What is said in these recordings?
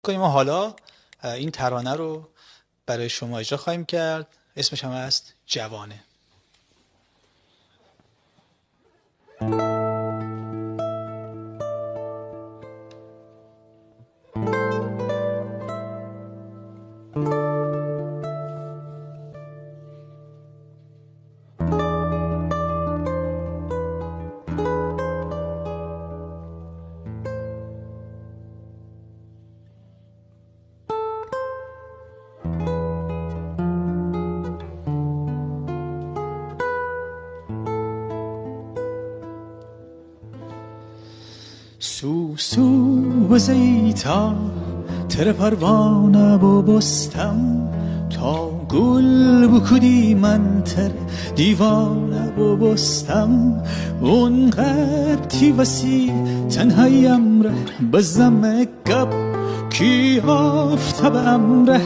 کنیم و حالا این ترانه رو برای شما اجرا خواهیم کرد. اسمش هم هست جوانه. سو سو بزیتا تر پروانه بستم تا گل بکدی من تر دیوانه بستم اونقدر تی وسی تنهایم ره بزم گب کی آفتاب امره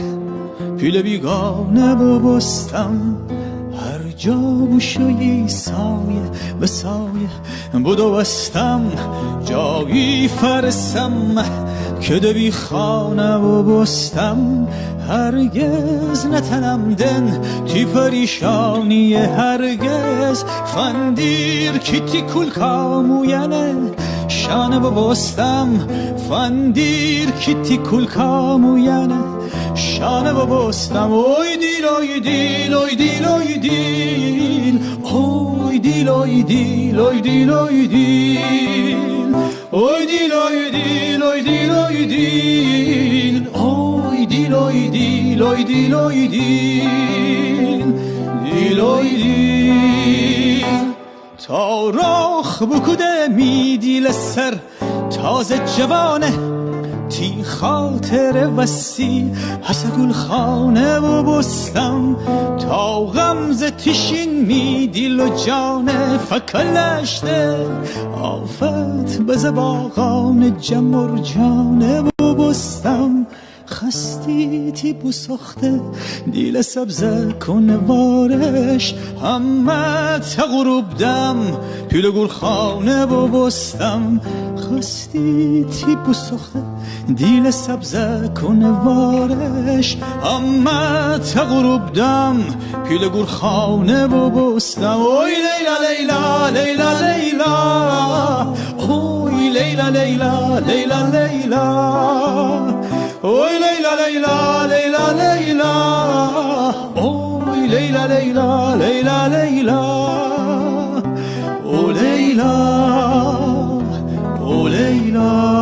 پیل بیگانه بستم هر جا بوشوی سایه به سایه بودو بستم جایی فرسم که دبی خانه و بستم هرگز نتنم دن تی پریشانی هرگز فندیر کیتی کل کاموینه شانه و بستم فندیر کیتی کل کاموینه شانه و بستم اوی دیل اوی دیل اوی دیل اوی دیل اوی دیل اوی دیل اوی دیل اوی دیل اوی دیل اوی دیل اوی دیل اوی دیل اوی دیل اوی دیل اوی دیل اوی دیل دیل اوی دیل تا رخ بکوده می دیل سر تازه جوانه تی خاطر وسی حس گل خانه و بستم تا غمزه تیشین می دیل و جانه فکلشته آفت بزه باغان جمر جانه و بستم خستی تی بسخته دیل سبزه کنه وارش همه تا غروب دم پیل گل خانه و بستم خستی تی بسخته دیل سبزه کنه وارش همه تا غروب دم پیل گل خانه و بستم اوی لیلا لیلا لیلا لیلا اوی لیلا لیلا لیلا لیلا اوی لیلا لیلا لیلا لیلا اوی لیلا لیلا لیلا لیلا او لیلا او لیلا